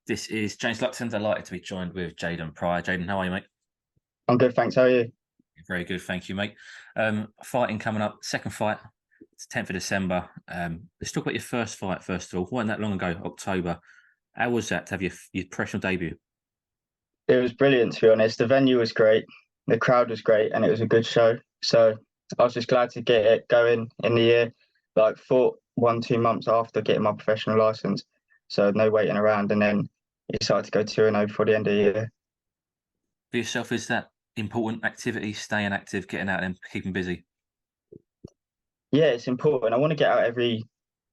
This is James Luxon, delighted to be joined with Jadon Prior. Jadon, how are you, mate? I'm good, thanks. How are you? Very good, thank you, mate. Fighting coming up, second fight, it's 10th of December. Let's talk about your first fight, first of all. Wasn't that long ago, October. How was that to have your professional debut? It was brilliant, to be honest. The venue was great, the crowd was great, and it was a good show. So I was just glad to get it going in the year. Like, fought 1, 2 months after getting my professional license, so no waiting around. And then decided to go 2-0 before the end of the year. For yourself, is that important activity, staying active, getting out and keeping busy? Yeah, it's important. I want to get out every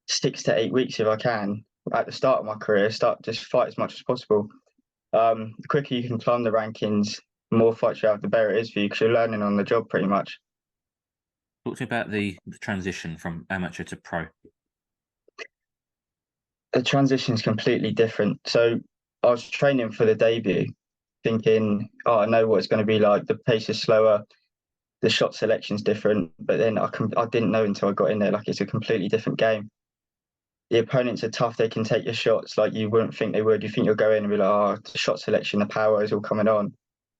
6 to 8 weeks if I can. At the start of my career, start just fight as much as possible. The quicker you can climb the rankings, the more fights you have, the better it is for you because you're learning on the job pretty much. Talk to me about the transition from amateur to pro. The transition is completely different. So I was training for the debut, thinking, oh, I know what it's going to be like. The pace is slower, the shot selection's different. But then I didn't know until I got in there, like it's a completely different game. The opponents are tough. They can take your shots like you wouldn't think they would. You think you'll go in and be like, oh, the shot selection, the power is all coming on.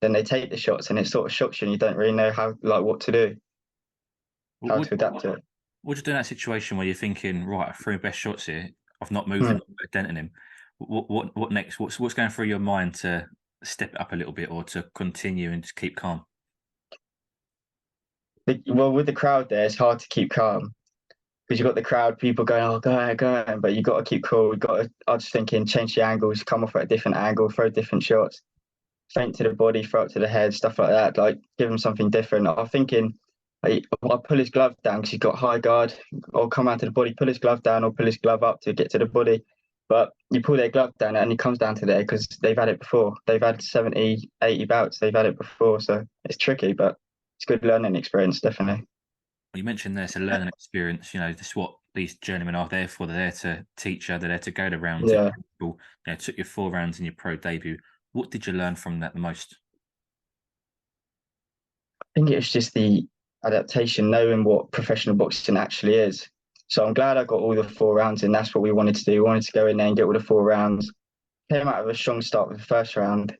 Then they take the shots and it sort of shocks you and you don't really know what to do, how Would to adapt to it. would you do in that situation where you're thinking, right, I threw my best shots here, I've not moved Hmm. him, not denting him. What next? What's going through your mind to step it up a little bit or to continue and just keep calm? Well, with the crowd there, it's hard to keep calm because you've got the crowd, people going, oh, go ahead, go ahead. But you've got to keep cool. I was thinking, change the angles, come off at a different angle, throw different shots, feint to the body, throw it to the head, stuff like that. Like, give him something different. I'm thinking, I'll pull his glove down because he's got high guard, or come out to the body, pull his glove down, or pull his glove up to get to the body. But you pull their glove down and he comes down to there because they've had it before. They've had 70, 80 bouts. They've had it before. So it's tricky, but it's good learning experience, definitely. You mentioned there's a learning experience. This is what these journeymen are there for. They're there to teach you. They're there to go to rounds. Yeah. Took you 4 rounds in your pro debut. What did you learn from that the most? Think it was just the adaptation, knowing what professional boxing actually is. So I'm glad I got all the 4 rounds in. That's what we wanted to do. We wanted to go in there and get all the 4 rounds. Came out of a strong start with the first round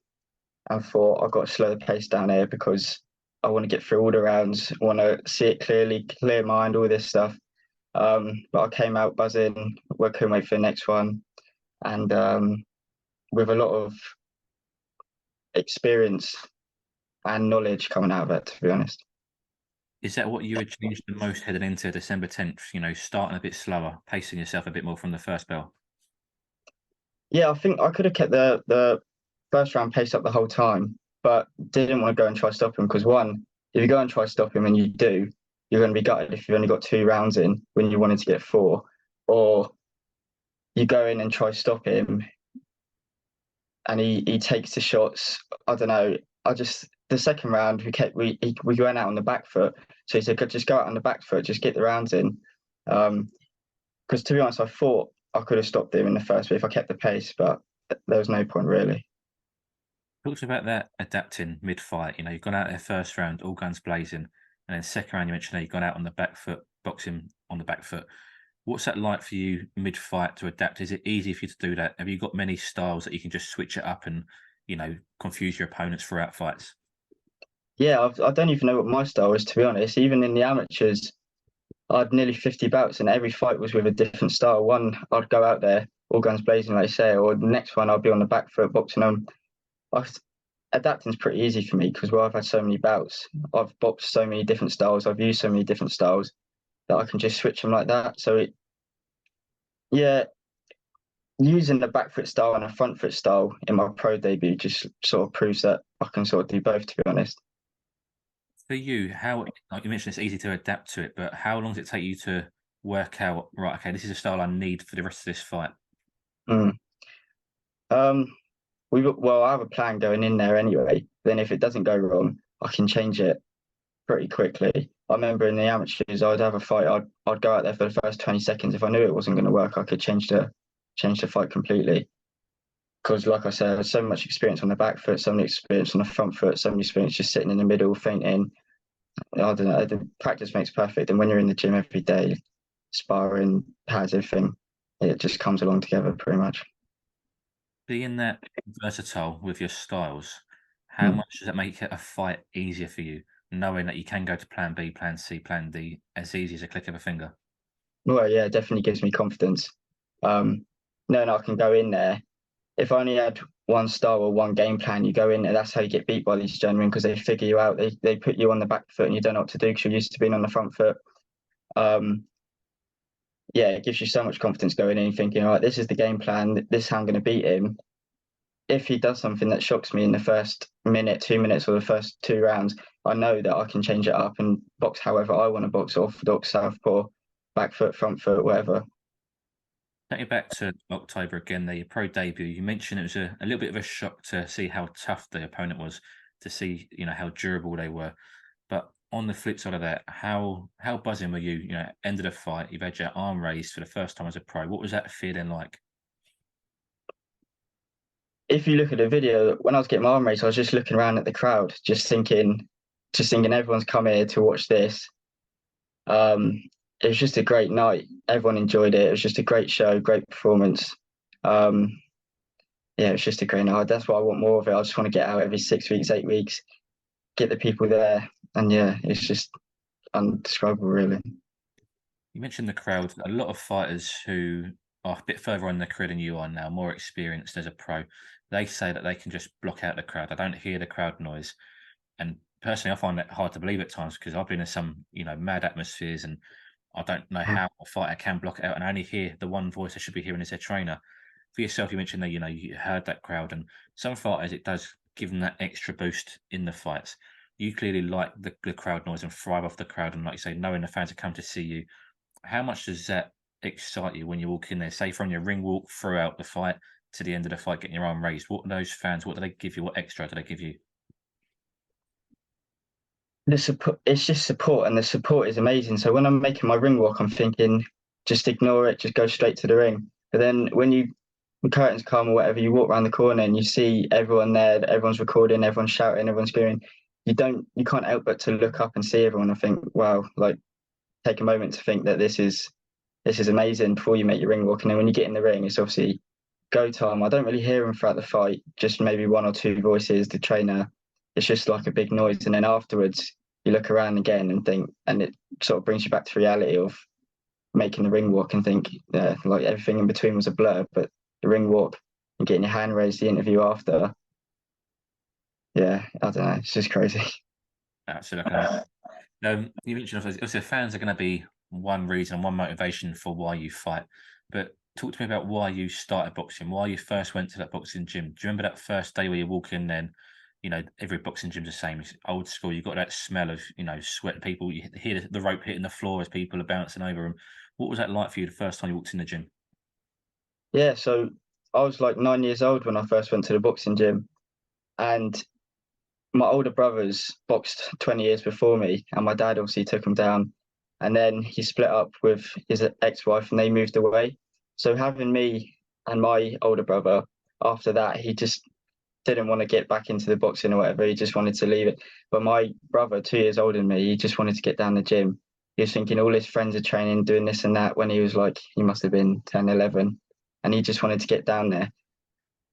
and thought I've got to slow the pace down here because I want to get through all the rounds, want to see it clearly, clear mind, all this stuff. But I came out buzzing, we couldn't wait for the next one. And with a lot of experience and knowledge coming out of it, to be honest. Is that what you would change the most heading into December 10th? Starting a bit slower, pacing yourself a bit more from the first bell. Yeah, I think I could have kept the first round pace up the whole time, but didn't want to go and try stop him because one, if you go and try stop him and you do, you're going to be gutted if you've only got 2 rounds in when you wanted to get four, or you go in and try stop him and he takes the shots. I don't know. I just the second round we went out on the back foot, so he said just go out on the back foot, just get the rounds in. Because to be honest, I thought I could have stopped him in the first bit if I kept the pace, but there was no point really. Talks about that adapting mid-fight. You've gone out there first round, all guns blazing, and then second round you mentioned you've gone out on the back foot, boxing on the back foot. What's that like for you mid-fight to adapt? Is it easy for you to do that? Have you got many styles that you can just switch it up and confuse your opponents throughout fights? Yeah, I don't even know what my style is, to be honest. Even in the amateurs, I had nearly 50 bouts, and every fight was with a different style. One, I'd go out there, all guns blazing, like I say, or the next one, I'll be on the back foot boxing them. I, Adapting's pretty easy for me because I've had so many bouts. I've boxed so many different styles. I've used so many different styles that I can just switch them like that. Yeah, using the back foot style and a front foot style in my pro debut just sort of proves that I can sort of do both, to be honest. For you, how, like you mentioned, it's easy to adapt to it, but how long does it take you to work out, right, okay, this is a style I need for the rest of this fight? Mm. Um, I have a plan going in there anyway. Then if it doesn't go wrong, I can change it pretty quickly. I remember in the amateurs, I'd have a fight. I'd go out there for the first 20 seconds. If I knew it wasn't going to work, I could change the fight completely. Because, like I said, I had so much experience on the back foot, so many experience on the front foot, so many experience just sitting in the middle, feinting. I don't know. The practice makes perfect, and when you're in the gym every day, sparring, pads, everything, it just comes along together pretty much. Being that versatile with your styles, how Hmm. much does that make it a fight easier for you, knowing that you can go to plan B, plan C, plan D as easy as a click of a finger? Well, yeah, it definitely gives me confidence. Um, knowing I can go in there. If I only had one style or one game plan, you go in there. That's how you get beat by these gentlemen because they figure you out. They put you on the back foot and you don't know what to do because you're used to being on the front foot. Um, yeah, it gives you so much confidence going in thinking, all right, this is the game plan. This is how I'm going to beat him. If he does something that shocks me in the first minute, 2 minutes, or the first two rounds, I know that I can change it up and box however I want to box, orthodox, southpaw, back foot, front foot, whatever. Take you back to October again, there, your pro debut. You mentioned it was a little bit of a shock to see how tough the opponent was, to see how durable they were. But on the flip side of that, how buzzing were you? End of the fight, you've had your arm raised for the first time as a pro. What was that feeling like? If you look at the video, when I was getting my arm raised, I was just looking around at the crowd, just thinking everyone's come here to watch this. Um, it was just a great night. Everyone enjoyed it. It was just a great show, great performance. Um, yeah, it was just a great night. That's why I want more of it. I just want to get out every 6 weeks, 8 weeks, get the people there, and yeah, it's just undescribable, really. You mentioned the crowd. A lot of fighters who are a bit further on in their career than you are now, more experienced as a pro, they say that they can just block out the crowd. They don't hear the crowd noise. And personally, I find that hard to believe at times because I've been in some, mad atmospheres and I don't know how a fighter can block it out and I only hear the one voice I should be hearing as their trainer. For yourself, you mentioned that, you heard that crowd and some fighters, it does give them that extra boost in the fights. You clearly like the crowd noise and thrive off the crowd. And like you say, knowing the fans have come to see you, how much does that excite you when you walk in there? Say from your ring walk throughout the fight to the end of the fight, getting your arm raised. What are those fans? What do they give you? What extra do they give you? The support, it's just support, and the support is amazing. So when I'm making my ring walk, I'm thinking, just ignore it, just go straight to the ring. But then when curtains come or whatever, you walk around the corner and you see everyone there, everyone's recording, everyone's shouting, everyone's screaming. You can't help but to look up and see everyone and think, wow, like take a moment to think that this is amazing before you make your ring walk. And then when you get in the ring, it's obviously go time. I don't really hear them throughout the fight, just maybe one or two voices, the trainer. It's just like a big noise. And then afterwards, you look around again and think, and it sort of brings you back to reality of making the ring walk and think, yeah, like everything in between was a blur, but the ring walk and getting your hand raised, the interview after, yeah, I don't know. It's just crazy. Absolutely, I can imagine. You mentioned obviously fans are going to be one reason, one motivation for why you fight. But talk to me about why you started boxing, why you first went to that boxing gym. Do you remember that first day where you walk in? Then, every boxing gym's the same. It's old school. You got that smell of sweat. People, you hear the rope hitting the floor as people are bouncing over them. What was that like for you the first time you walked in the gym? Yeah, so I was like 9 years old when I first went to the boxing gym, and my older brothers boxed 20 years before me, and my dad obviously took him down. And then he split up with his ex-wife and they moved away. So having me and my older brother after that, he just didn't want to get back into the boxing or whatever. He just wanted to leave it. But my brother, 2 years older than me, he just wanted to get down the gym. He was thinking all his friends are training, doing this and that when he was like, he must have been 10, 11. And he just wanted to get down there.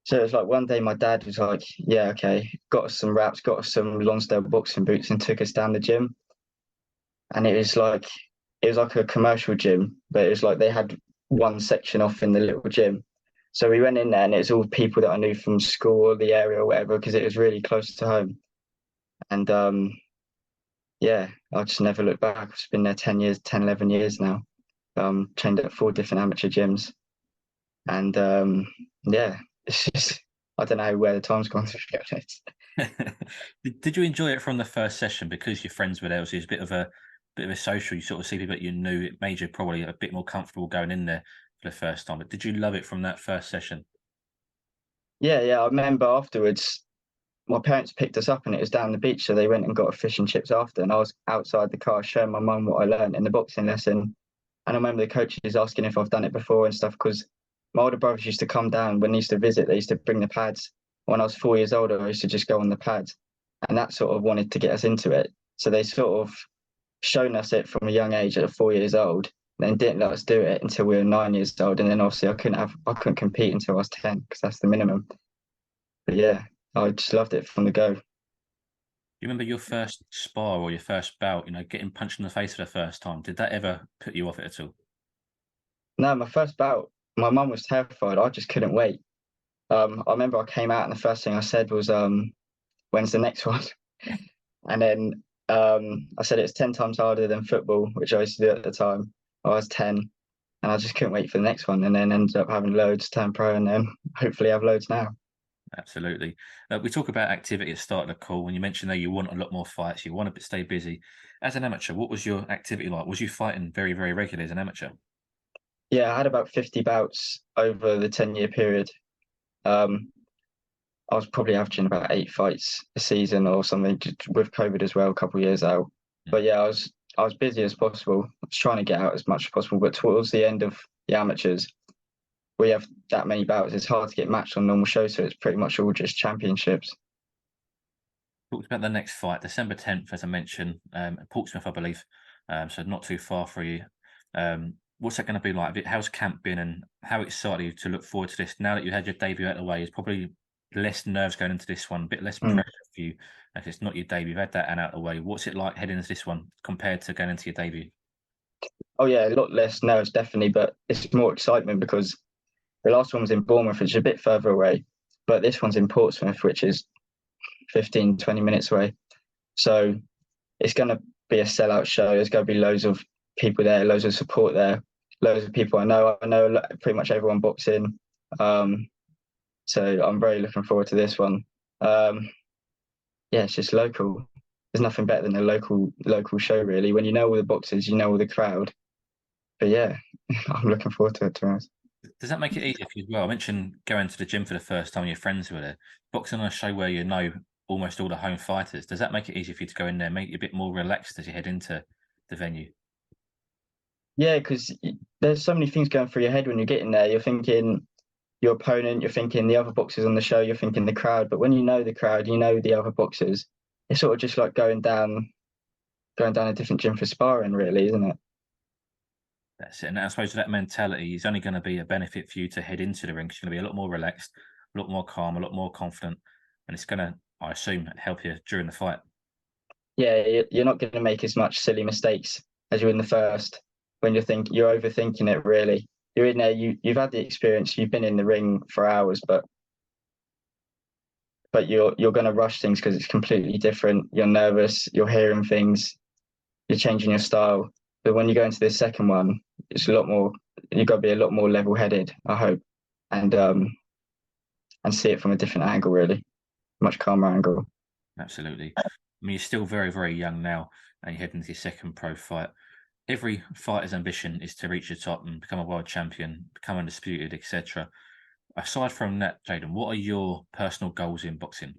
So it was like one day my dad was like, yeah, okay, got us some wraps, got us some Lonsdale boxing boots and took us down the gym. And it was like a commercial gym, but it was like they had one section off in the little gym. So we went in there and it was all people that I knew from school or the area or whatever, because it was really close to home. And yeah, I just never looked back. I've been there 10 years, 10, 11 years now. Trained at four different amateur gyms. And yeah, it's just, I don't know where the time's gone to be honest. Did you enjoy it from the first session because your friends were there? It was a bit of a social. You sort of see people that you knew. It made you probably a bit more comfortable going in there for the first time. But did you love it from that first session? Yeah, yeah. I remember afterwards, my parents picked us up and it was down the beach. So they went and got a fish and chips after. And I was outside the car showing my mum what I learned in the boxing lesson. And I remember the coaches asking if I've done it before and stuff because my older brothers used to come down when they used to visit. They used to bring the pads. When I was 4 years old, I used to just go on the pads. And that sort of wanted to get us into it. So they sort of shown us it from a young age at 4 years old. then didn't let us do it until we were 9 years old. And then obviously I couldn't compete until I was 10 because that's the minimum. But yeah, I just loved it from the go. You remember your first spar or your first bout, getting punched in the face for the first time? Did that ever put you off it at all? No, my first bout, my mum was terrified. I just couldn't wait. I remember I came out and the first thing I said was, when's the next one? And then I said it's 10 times harder than football, which I used to do at the time. I was 10 and I just couldn't wait for the next one. And then ended up having loads, turn pro, and then hopefully have loads now. Absolutely. We talk about activity at the start of the call. When you mentioned that you want a lot more fights, you want to stay busy. As an amateur, what was your activity like? Was you fighting very, very regularly as an amateur? Yeah, I had about 50 bouts over the 10-year period. Um, I was probably averaging about 8 fights a season or something with COVID as well, a couple of years out. Mm. But yeah, I was busy as possible. I was trying to get out as much as possible. But towards the end of the amateurs, we have that many bouts. It's hard to get matched on normal shows, so it's pretty much all just championships. Talked about the next fight, December 10th, as I mentioned, at Portsmouth, I believe. So not too far for you. What's that going to be like? How's camp been, and how excited are you to look forward to this? Now that you had your debut out of the way, it's probably less nerves going into this one, a bit less Mm. pressure for you. If it's not your debut, you've had that and out of the way. What's it like heading into this one compared to going into your debut? Oh yeah, a lot less nerves definitely, but it's more excitement because the last one was in Bournemouth, which is a bit further away, but this one's in Portsmouth, which is 15, 20 minutes away. So it's going to be a sellout show. There's going to be loads of people there, loads of support there, loads of people I know. I know pretty much everyone boxing. Um, so I'm very looking forward to this one. Yeah, it's just local. There's nothing better than a local show, really. When you know all the boxers, you know all the crowd. But yeah, I'm looking forward to it, to be honest. Does that make it easier for you as well? I mentioned going to the gym for the first time, your friends were there. Boxing on a show where you know almost all the home fighters. Does that make it easier for you to go in there, make you a bit more relaxed as you head into the venue? Yeah, because there's so many things going through your head when you're getting there. You're thinking your opponent, you're thinking the other boxers on the show, you're thinking the crowd. But when you know the crowd, you know the other boxers. It's sort of just like going down a different gym for sparring, really, isn't it? That's it. And I suppose that mentality is only going to be a benefit for you to head into the ring. 'Cause you're going to be a lot more relaxed, a lot more calm, a lot more confident, and it's going to, I assume, help you during the fight. Yeah, you're not going to make as much silly mistakes as you in the first when you're overthinking it. Really, you're in there. You've had the experience. You've been in the ring for hours, but you're going to rush things because it's completely different. You're nervous. You're hearing things. You're changing your style. But when you go into this second one, it's a lot more. You've got to be a lot more level-headed, I hope, and um and see it from a different angle, really, much calmer angle. Absolutely. I mean, you're still very, very young now, and you're heading into your second pro fight. Every fighter's ambition is to reach the top and become a world champion, become undisputed, etc. Aside from that, Jadon, what are your personal goals in boxing?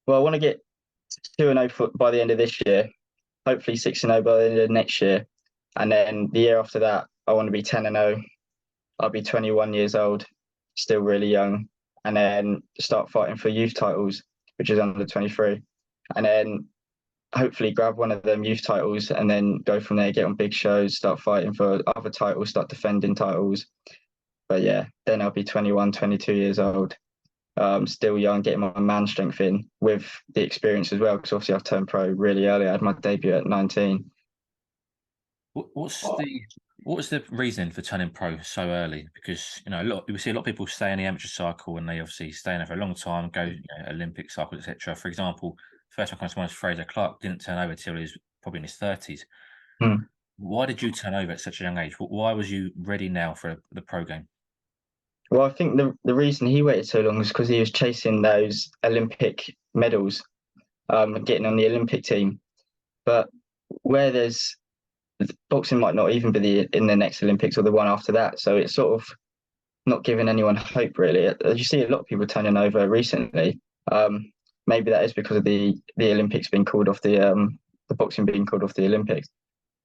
Well, I want to get 2-0 by the end of this year. Hopefully 6-0 by the end of next year, and then the year after that, I want to be 10-0. I'll be 21 years old, still really young, and then start fighting for youth titles, which is under 23, and then hopefully grab one of them youth titles and then go from there, get on big shows, start fighting for other titles, start defending titles. But yeah, then I'll be 21, 22 years old, still young, getting my man strength in with the experience as well. Because obviously I've turned pro really early. I had my debut at 19. What was the reason for turning pro so early? Because we see a lot of people stay in the amateur cycle and they obviously stay in there for a long time, go Olympic cycle, etc. For example, first one comes to mind is Fraser Clark didn't turn over till he was probably in his 30s. Hmm. Why did you turn over at such a young age? Why was you ready now for the pro game? Well, I think the reason he waited so long was because he was chasing those Olympic medals, getting on the Olympic team. But where there's boxing might not even be in the next Olympics or the one after that, so it's sort of not giving anyone hope really. You see a lot of people turning over recently. Um, Maybe that is because of the Olympics being called off the boxing being called off the Olympics.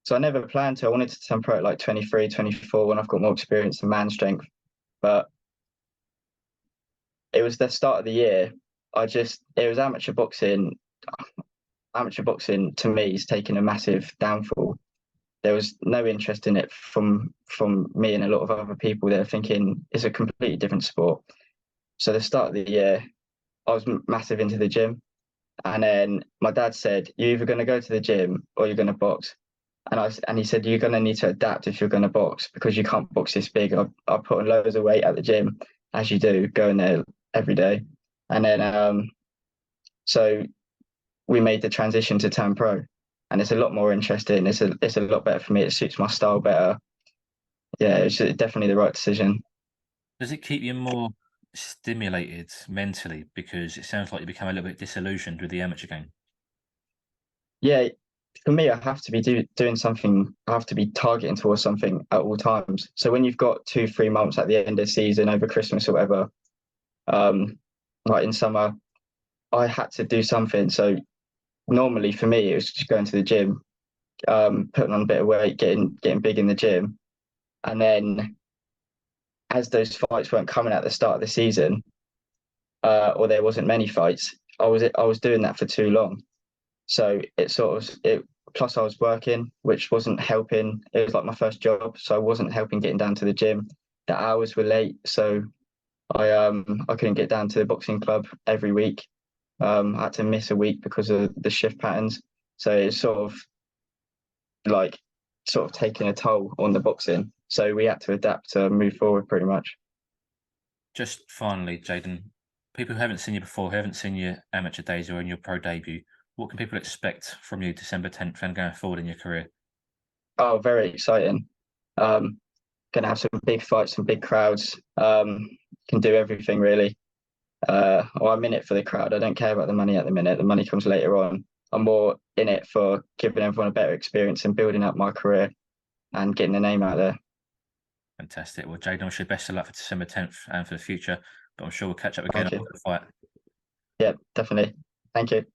So I never planned to. I wanted to turn pro at like 23, 24 when I've got more experience and man strength. But it was the start of the year. It was amateur boxing. Amateur boxing to me is taking a massive downfall. there was no interest in it from me and a lot of other people. They're thinking it's a completely different sport. So the start of the year, I was massive into the gym, and then my dad said, "You're either going to go to the gym or you're going to box." And he said, "You're going to need to adapt if you're going to box because you can't box this big." I put on loads of weight at the gym, as you do, going there every day, and then so we made the transition to turn pro, and it's a lot more interesting. It's a lot better for me. It suits my style better. Yeah, it's definitely the right decision. Does it keep you more stimulated mentally? Because it sounds like you become a little bit disillusioned with the amateur game. Yeah, for me, I have to be doing something. I have to be targeting towards something at all times. So when you've got 2, 3 months at the end of the season over Christmas or whatever, um, like in summer, I had to do something. So normally for me, it was just going to the gym, putting on a bit of weight, getting big in the gym, and then as those fights weren't coming at the start of the season, or there wasn't many fights, I was doing that for too long. So it sort of it. Plus, I was working, which wasn't helping. It was like my first job, so I wasn't helping getting down to the gym. The hours were late, so I couldn't get down to the boxing club every week. I had to miss a week because of the shift patterns. So it's like sort of taking a toll on the boxing. So we had to adapt to move forward pretty much. Just finally, Jadon, people who haven't seen you before, who haven't seen your amateur days or in your pro debut, what can people expect from you December 10th and going forward in your career? Oh, very exciting. Gonna have some big fights, some big crowds. Can do everything really. Well, I'm in it for the crowd. I don't care about the money at the minute. The money comes later on. I'm more in it for giving everyone a better experience and building up my career and getting the name out there. Fantastic. Well, Jadon, I wish you best of luck for December 10th and for the future, but I'm sure we'll catch up again Thank after you. the fight. Yeah, definitely. Thank you.